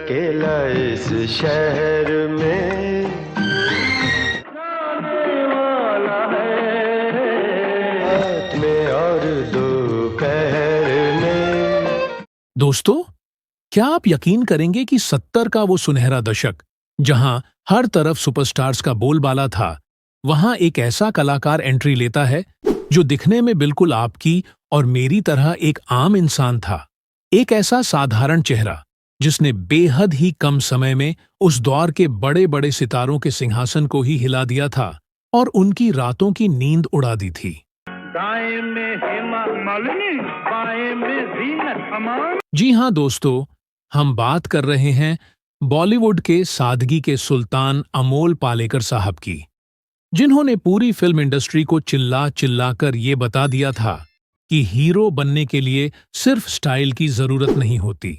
अकेला इस शहर में जाने वाला है रात में और दोपहर में। दोस्तों, क्या आप यकीन करेंगे कि 70 का वो सुनहरा दशक जहां हर तरफ सुपरस्टार्स का बोलबाला था, वहां एक ऐसा कलाकार एंट्री लेता है जो दिखने में बिल्कुल आपकी और मेरी तरह एक आम इंसान था। एक ऐसा साधारण चेहरा जिसने बेहद ही कम समय में उस दौर के बड़े बड़े सितारों के सिंहासन को ही हिला दिया था और उनकी रातों की नींद उड़ा दी थी। दाएं में हेमा मालिनी, बाएं में जीनत अमान। जी हां दोस्तों, हम बात कर रहे हैं बॉलीवुड के सादगी के सुल्तान अमोल पालेकर साहब की, जिन्होंने पूरी फिल्म इंडस्ट्री को चिल्ला चिल्ला कर ये बता दिया था कि हीरो बनने के लिए सिर्फ स्टाइल की जरूरत नहीं होती,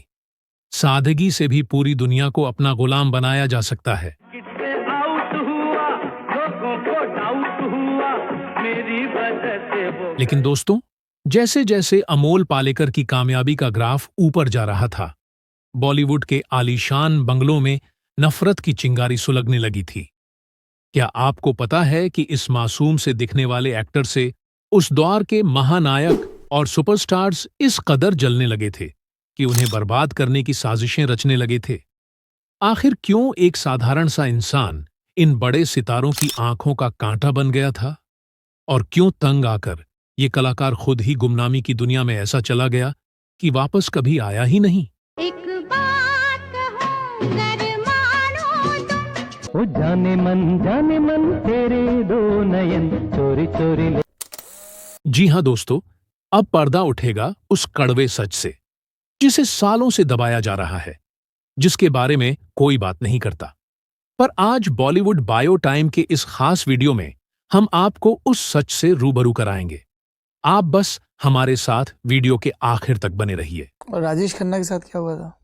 सादगी से भी पूरी दुनिया को अपना गुलाम बनाया जा सकता है। किससे आउट हुआ, लोगों को डाउट हुआ, मेरी वजह से वो। लेकिन दोस्तों, जैसे जैसे अमोल पालेकर की कामयाबी का ग्राफ ऊपर जा रहा था, बॉलीवुड के आलीशान बंगलों में नफरत की चिंगारी सुलगने लगी थी। क्या आपको पता है कि इस मासूम से दिखने वाले एक्टर से उस दौर के महानायक और सुपरस्टार्स इस कदर जलने लगे थे कि उन्हें बर्बाद करने की साजिशें रचने लगे थे? आखिर क्यों एक साधारण सा इंसान इन बड़े सितारों की आंखों का कांटा बन गया था? और क्यों तंग आकर ये कलाकार खुद ही गुमनामी की दुनिया में ऐसा चला गया कि वापस कभी आया ही नहीं? एक बात कहूं अगर मानो तुम। ओ जाने मन तेरे दो नयन चोरी चोरी ले। जी हां दोस्तों, अब पर्दा उठेगा उस कड़वे सच से जिसे सालों से दबाया जा रहा है, जिसके बारे में कोई बात नहीं करता। पर आज बॉलीवुड बायो टाइम के इस खास वीडियो में हम आपको उस सच से रूबरू कराएंगे। आप बस हमारे साथ वीडियो के आखिर तक बने रहिए। और राजेश खन्ना के साथ क्या हुआ था?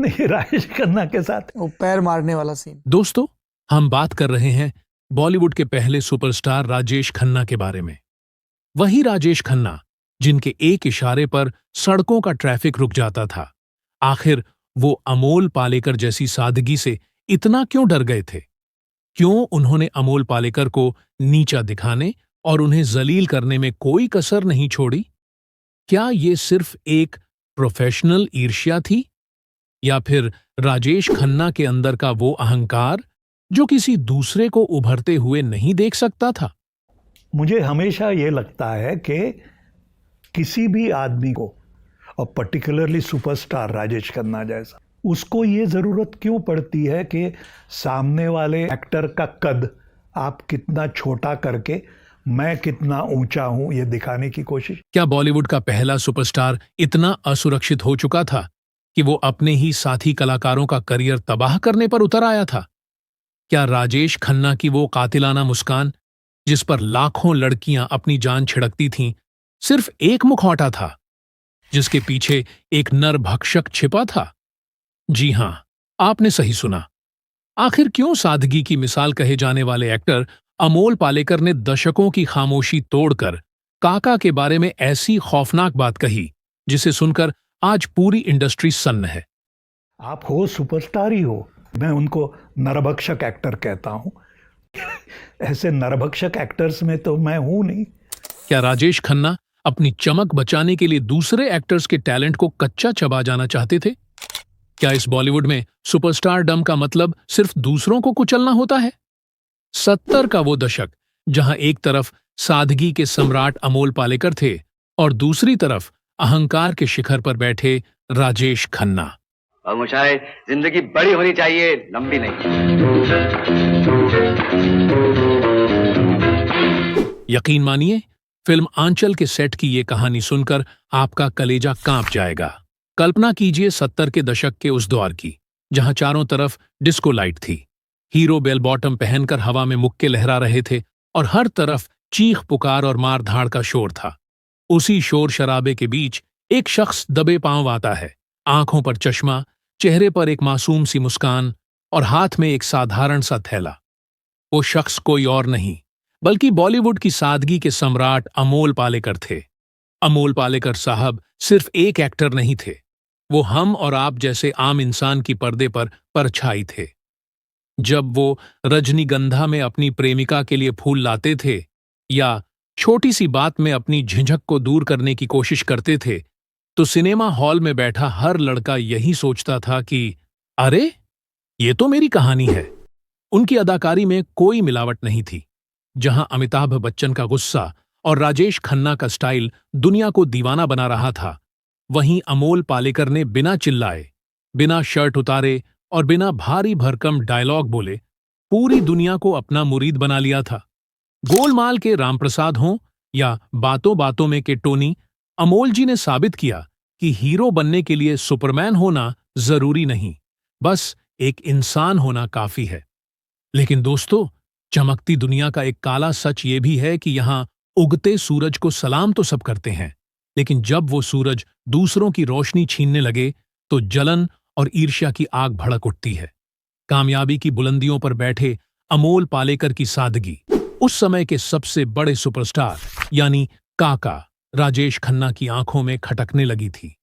नहीं, राजेश खन्ना के साथ वो पैर मारने वाला सीन। दोस्तों, हम बात कर रहे हैं बॉलीवुड के पहले सुपरस्टार राजेश खन्ना के बारे में। वही राजेश खन्ना जिनके एक इशारे पर सड़कों का ट्रैफिक रुक जाता था। आखिर वो अमोल पालेकर जैसी सादगी से इतना क्यों डर गए थे? क्यों उन्होंने अमोल पालेकर को नीचा दिखाने और उन्हें जलील करने में कोई कसर नहीं छोड़ी? क्या ये सिर्फ एक प्रोफेशनल ईर्ष्या थी, या फिर राजेश खन्ना के अंदर का वो अहंकार जो किसी दूसरे को उभरते हुए नहीं देख सकता था? मुझे हमेशा ये लगता है कि किसी भी आदमी को, और पर्टिकुलरली सुपरस्टार राजेश खन्ना जैसा, उसको ये जरूरत क्यों पड़ती है कि सामने वाले एक्टर का कद आप कितना छोटा करके मैं कितना ऊंचा हूं ये दिखाने की कोशिश। क्या बॉलीवुड का पहला सुपरस्टार इतना असुरक्षित हो चुका था कि वो अपने ही साथी कलाकारों का करियर तबाह करने पर उतर आया था? क्या राजेश खन्ना की वो कातिलाना मुस्कान, जिस पर लाखों लड़कियां अपनी जान छिड़कती थीं, सिर्फ एक मुखौटा था जिसके पीछे एक नरभक्षक छिपा था? जी हां, आपने सही सुना। आखिर क्यों सादगी की मिसाल कहे जाने वाले एक्टर अमोल पालेकर ने दशकों की खामोशी तोड़कर काका के बारे में ऐसी खौफनाक बात कही, जिसे सुनकर आज पूरी इंडस्ट्री सन्न है? आप हो सुपरस्टार ही हो, मैं उनको नरभक्षक एक्टर कहता हूं। ऐसे नरभक्षक एक्टर्स में तो मैं हूं नहीं। क्या राजेश खन्ना अपनी चमक बचाने के लिए दूसरे एक्टर्स के टैलेंट को कच्चा चबा जाना चाहते थे? क्या इस बॉलीवुड में सुपरस्टारडम का मतलब सिर्फ दूसरों को कुचलना होता है? 70 का वो दशक जहां एक तरफ सादगी के सम्राट अमोल पालेकर थे और दूसरी तरफ अहंकार के शिखर पर बैठे राजेश खन्ना। और मुशाए, जिंदगी बड़ी होनी चाहिए, लंबी नहीं। यकीन मानिए, फिल्म आंचल के सेट की ये कहानी सुनकर आपका कलेजा कांप जाएगा। कल्पना कीजिए 70 के दशक के उस दौर की, जहां चारों तरफ डिस्को लाइट थी, हीरो बेल बॉटम पहनकर हवा में मुक्के लहरा रहे थे और हर तरफ चीख पुकार और मार धाड़ का शोर था। उसी शोर शराबे के बीच एक शख्स दबे पांव आता है, आंखों पर चश्मा, चेहरे पर एक मासूम सी मुस्कान और हाथ में एक साधारण सा थैला। वो शख्स कोई और नहीं बल्कि बॉलीवुड की सादगी के सम्राट अमोल पालेकर थे। अमोल पालेकर साहब सिर्फ एक एक्टर नहीं थे, वो हम और आप जैसे आम इंसान की पर्दे पर परछाई थे। जब वो रजनीगंधा में अपनी प्रेमिका के लिए फूल लाते थे या छोटी सी बात में अपनी झिझक को दूर करने की कोशिश करते थे, तो सिनेमा हॉल में बैठा हर लड़का यही सोचता था कि अरे, ये तो मेरी कहानी है। उनकी अदाकारी में कोई मिलावट नहीं थी। जहां अमिताभ बच्चन का गुस्सा और राजेश खन्ना का स्टाइल दुनिया को दीवाना बना रहा था, वहीं अमोल पालेकर ने बिना चिल्लाए, बिना शर्ट उतारे और बिना भारी भरकम डायलॉग बोले पूरी दुनिया को अपना मुरीद बना लिया था। गोलमाल के रामप्रसाद हों या बातों बातों में के टोनी, अमोल जी ने साबित किया कि हीरो बनने के लिए सुपरमैन होना जरूरी नहीं, बस एक इंसान होना काफी है। लेकिन दोस्तों, चमकती दुनिया का एक काला सच ये भी है कि यहां उगते सूरज को सलाम तो सब करते हैं, लेकिन जब वो सूरज दूसरों की रोशनी छीनने लगे तो जलन और ईर्ष्या की आग भड़क उठती है। कामयाबी की बुलंदियों पर बैठे अमोल पालेकर की सादगी उस समय के सबसे बड़े सुपरस्टार यानी काका राजेश खन्ना की आंखों में खटकने लगी थी।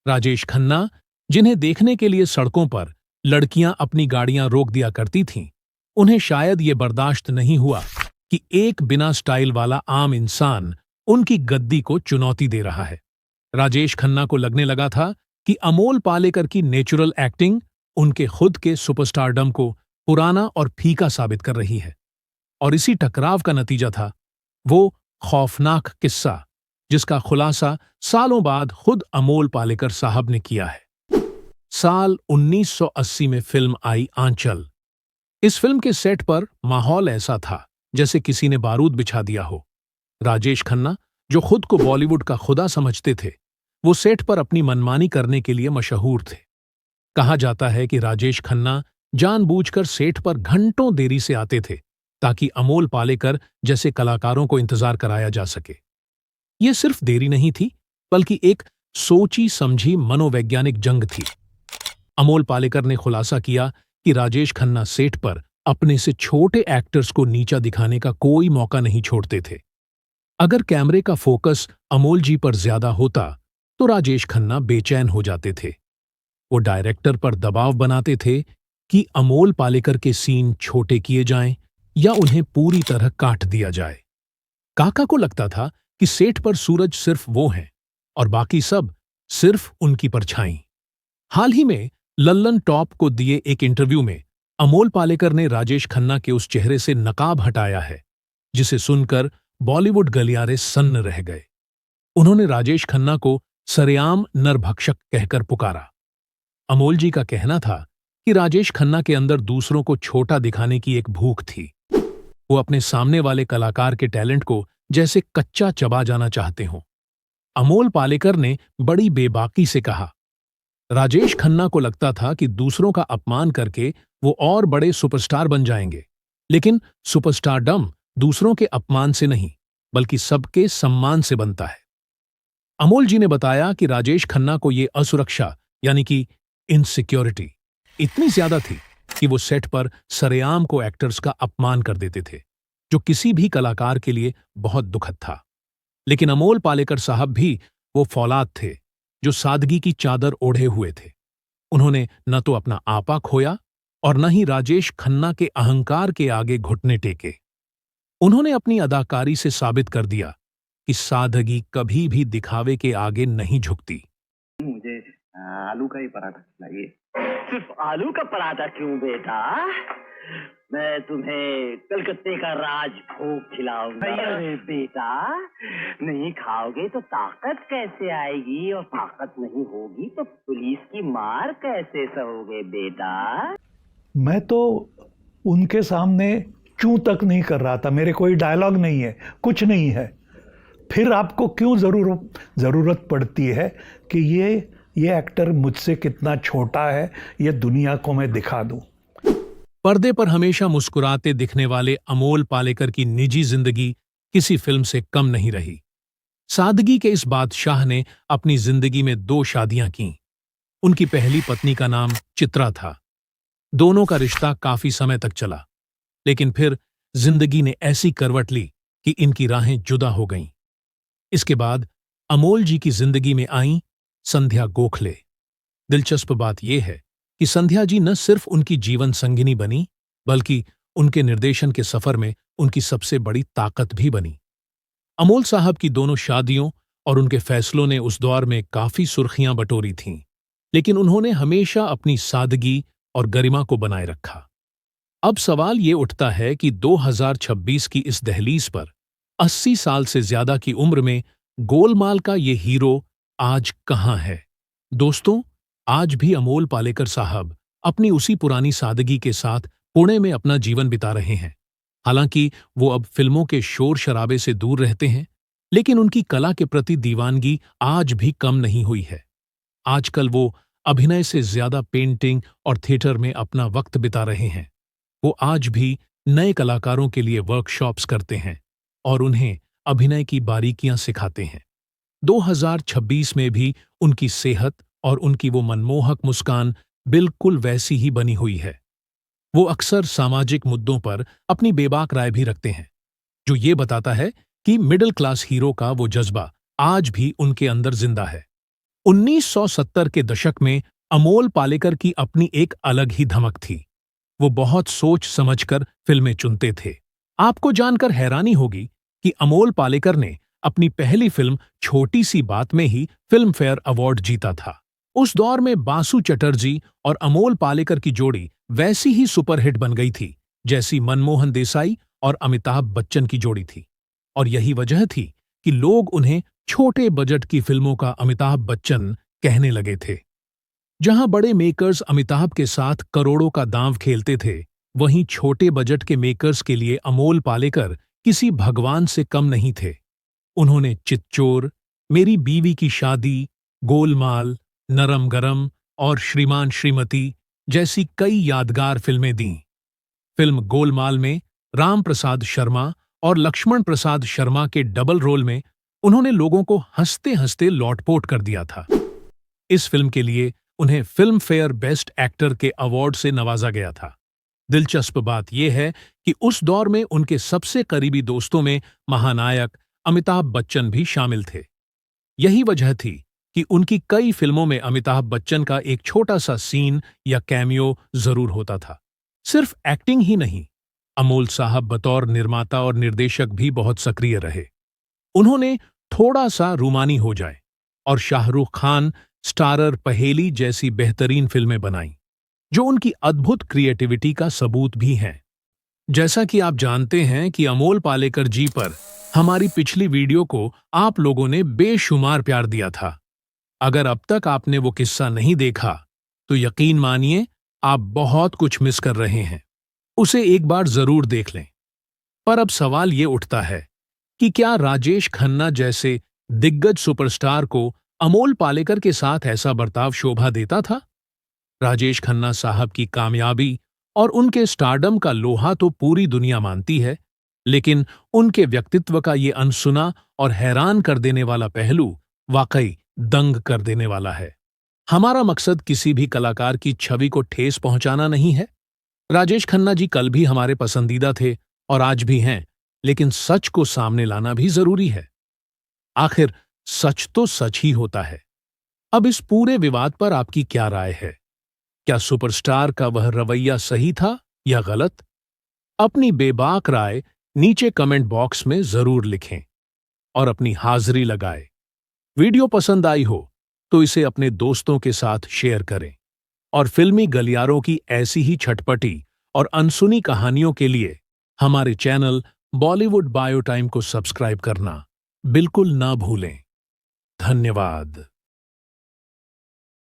राजेश खन्ना, जिन्हें देखने के लिए सड़कों पर लड़कियां अपनी गाड़ियां रोक दिया करती थीं, उन्हें शायद ये बर्दाश्त नहीं हुआ कि एक बिना स्टाइल वाला आम इंसान उनकी गद्दी को चुनौती दे रहा है। राजेश खन्ना को लगने लगा था कि अमोल पालेकर की नेचुरल एक्टिंग उनके खुद के सुपरस्टारडम को पुराना और फीका साबित कर रही है। और इसी टकराव का नतीजा था वो खौफनाक किस्सा, जिसका खुलासा सालों बाद खुद अमोल पालेकर साहब ने किया है। साल 1980 में फिल्म आई आंचल। इस फिल्म के सेट पर माहौल ऐसा था जैसे किसी ने बारूद बिछा दिया हो। राजेश खन्ना, जो खुद को बॉलीवुड का खुदा समझते थे, वो सेट पर अपनी मनमानी करने के लिए मशहूर थे। कहा जाता है कि राजेश खन्ना जानबूझकर सेट पर घंटों देरी से आते थे ताकि अमोल पालेकर जैसे कलाकारों को इंतजार कराया जा सके। ये सिर्फ देरी नहीं थी, बल्कि एक सोची समझी मनोवैज्ञानिक जंग थी। अमोल पालेकर ने खुलासा किया कि राजेश खन्ना सेट पर अपने से छोटे एक्टर्स को नीचा दिखाने का कोई मौका नहीं छोड़ते थे। अगर कैमरे का फोकस अमोल जी पर ज्यादा होता तो राजेश खन्ना बेचैन हो जाते थे। वो डायरेक्टर पर दबाव बनाते थे कि अमोल पालेकर के सीन छोटे किए जाएं या उन्हें पूरी तरह काट दिया जाए। काका को लगता था कि सेट पर सूरज सिर्फ वो हैं और बाकी सब सिर्फ उनकी परछाई। हाल ही में लल्लन टॉप को दिए एक इंटरव्यू में अमोल पालेकर ने राजेश खन्ना के उस चेहरे से नकाब हटाया है, जिसे सुनकर बॉलीवुड गलियारे सन्न रह गए। उन्होंने राजेश खन्ना को सरेआम नरभक्षक कहकर पुकारा। अमोल जी का कहना था कि राजेश खन्ना के अंदर दूसरों को छोटा दिखाने की एक भूख थी। वो अपने सामने वाले कलाकार के टैलेंट को जैसे कच्चा चबा जाना चाहते हों। अमोल पालेकर ने बड़ी बेबाकी से कहा, राजेश खन्ना को लगता था कि दूसरों का अपमान करके वो और बड़े सुपरस्टार बन जाएंगे, लेकिन सुपरस्टारडम दूसरों के अपमान से नहीं, बल्कि सबके सम्मान से बनता है। अमोल जी ने बताया कि राजेश खन्ना को ये असुरक्षा यानी कि इनसिक्योरिटी इतनी ज्यादा थी कि वो सेट पर सरेआम को एक्टर्स का अपमान कर देते थे, जो किसी भी कलाकार के लिए बहुत दुखद था। लेकिन अमोल पालेकर साहब भी वो फौलाद थे जो सादगी की चादर ओढ़े हुए थे। उन्होंने न तो अपना आपा खोया और न ही राजेश खन्ना के अहंकार के आगे घुटने टेके। उन्होंने अपनी अदाकारी से साबित कर दिया कि सादगी कभी भी दिखावे के आगे नहीं झुकती। मुझे आलू का ही पराठा खिलाइए। सिर्फ आलू का पराठा क्यों बेटा? मैं तुम्हें कलकत्ते का राज भोग खिलाऊंगा। अरे बेटा, नहीं खाओगे तो ताकत कैसे आएगी, और ताकत नहीं होगी तो पुलिस की मार कैसे सहोगे बेटा? मैं तो उनके सामने चूं तक नहीं कर रहा था। मेरे कोई डायलॉग नहीं है, कुछ नहीं है। फिर आपको क्यों ज़रूरत पड़ती है कि ये एक्टर मुझसे कितना छोटा है, ये दुनिया को मैं दिखा दूं। पर्दे पर हमेशा मुस्कुराते दिखने वाले अमोल पालेकर की निजी जिंदगी किसी फिल्म से कम नहीं रही। सादगी के इस बादशाह ने अपनी जिंदगी में 2 शादियां कीं। उनकी पहली पत्नी का नाम चित्रा था। दोनों का रिश्ता काफी समय तक चला, लेकिन फिर जिंदगी ने ऐसी करवट ली कि इनकी राहें जुदा हो गईं। इसके बाद अमोल जी की जिंदगी में आईं संध्या गोखले। दिलचस्प बात यह है कि संध्या जी न सिर्फ उनकी जीवन संगिनी बनी, बल्कि उनके निर्देशन के सफर में उनकी सबसे बड़ी ताकत भी बनी। अमोल साहब की दोनों शादियों और उनके फैसलों ने उस दौर में काफी सुर्खियां बटोरी थीं, लेकिन उन्होंने हमेशा अपनी सादगी और गरिमा को बनाए रखा। अब सवाल ये उठता है कि 2026 की इस दहलीज पर 80 साल से ज्यादा की उम्र में गोलमाल का ये हीरो आज कहाँ है? दोस्तों, आज भी अमोल पालेकर साहब अपनी उसी पुरानी सादगी के साथ पुणे में अपना जीवन बिता रहे हैं। हालांकि वो अब फिल्मों के शोर शराबे से दूर रहते हैं, लेकिन उनकी कला के प्रति दीवानगी आज भी कम नहीं हुई है। आजकल वो अभिनय से ज्यादा पेंटिंग और थिएटर में अपना वक्त बिता रहे हैं। वो आज भी नए कलाकारों के लिए वर्कशॉप्स करते हैं और उन्हें अभिनय की बारीकियां सिखाते हैं। 2026 में भी उनकी सेहत और उनकी वो मनमोहक मुस्कान बिल्कुल वैसी ही बनी हुई है। वो अक्सर सामाजिक मुद्दों पर अपनी बेबाक राय भी रखते हैं, जो ये बताता है कि मिडिल क्लास हीरो का वो जज्बा आज भी उनके अंदर जिंदा है। 1970 के दशक में अमोल पालेकर की अपनी एक अलग ही धमक थी। वो बहुत सोच समझकर फिल्में चुनते थे। आपको जानकर हैरानी होगी कि अमोल पालेकर ने अपनी पहली फिल्म छोटी सी बात में ही फिल्म फेयर अवार्ड जीता था। उस दौर में बासु चटर्जी और अमोल पालेकर की जोड़ी वैसी ही सुपरहिट बन गई थी जैसी मनमोहन देसाई और अमिताभ बच्चन की जोड़ी थी, और यही वजह थी कि लोग उन्हें छोटे बजट की फिल्मों का अमिताभ बच्चन कहने लगे थे। जहां बड़े मेकर्स अमिताभ के साथ करोड़ों का दांव खेलते थे, वहीं छोटे बजट के मेकर्स के लिए अमोल पालेकर किसी भगवान से कम नहीं थे। उन्होंने चितचोर, मेरी बीवी की शादी, गोलमाल, नरम गरम और श्रीमान श्रीमती जैसी कई यादगार फिल्में दीं। फिल्म गोलमाल में राम प्रसाद शर्मा और लक्ष्मण प्रसाद शर्मा के डबल रोल में उन्होंने लोगों को हंसते हंसते लौटपोट कर दिया था। इस फिल्म के लिए उन्हें फिल्म फेयर बेस्ट एक्टर के अवार्ड से नवाजा गया था। दिलचस्प बात यह है कि उस दौर में उनके सबसे करीबी दोस्तों में महानायक अमिताभ बच्चन भी शामिल थे। यही वजह थी कि उनकी कई फिल्मों में अमिताभ बच्चन का एक छोटा सा सीन या कैमियो जरूर होता था। सिर्फ एक्टिंग ही नहीं, अमोल साहब बतौर निर्माता और निर्देशक भी बहुत सक्रिय रहे। उन्होंने थोड़ा सा रूमानी हो जाए और शाहरुख खान स्टारर पहेली जैसी बेहतरीन फिल्में बनाईं, जो उनकी अद्भुत क्रिएटिविटी का सबूत भी हैं। जैसा कि आप जानते हैं कि अमोल पालेकर जी पर हमारी पिछली वीडियो को आप लोगों ने बेशुमार प्यार दिया था। अगर अब तक आपने वो किस्सा नहीं देखा तो यकीन मानिए आप बहुत कुछ मिस कर रहे हैं। उसे एक बार जरूर देख लें। पर अब सवाल ये उठता है कि क्या राजेश खन्ना जैसे दिग्गज सुपरस्टार को अमोल पालेकर के साथ ऐसा बर्ताव शोभा देता था? राजेश खन्ना साहब की कामयाबी और उनके स्टारडम का लोहा तो पूरी दुनिया मानती है, लेकिन उनके व्यक्तित्व का ये अनसुना और हैरान कर देने वाला पहलू वाकई दंग कर देने वाला है। हमारा मकसद किसी भी कलाकार की छवि को ठेस पहुंचाना नहीं है। राजेश खन्ना जी कल भी हमारे पसंदीदा थे और आज भी हैं, लेकिन सच को सामने लाना भी जरूरी है। आखिर सच तो सच ही होता है। अब इस पूरे विवाद पर आपकी क्या राय है? क्या सुपरस्टार का वह रवैया सही था या गलत? अपनी बेबाक राय नीचे कमेंट बॉक्स में जरूर लिखें और अपनी हाजिरी लगाएं। वीडियो पसंद आई हो तो इसे अपने दोस्तों के साथ शेयर करें और फिल्मी गलियारों की ऐसी ही छटपटी और अनसुनी कहानियों के लिए हमारे चैनल बॉलीवुड बायो टाइम को सब्सक्राइब करना बिल्कुल ना भूलें। धन्यवाद।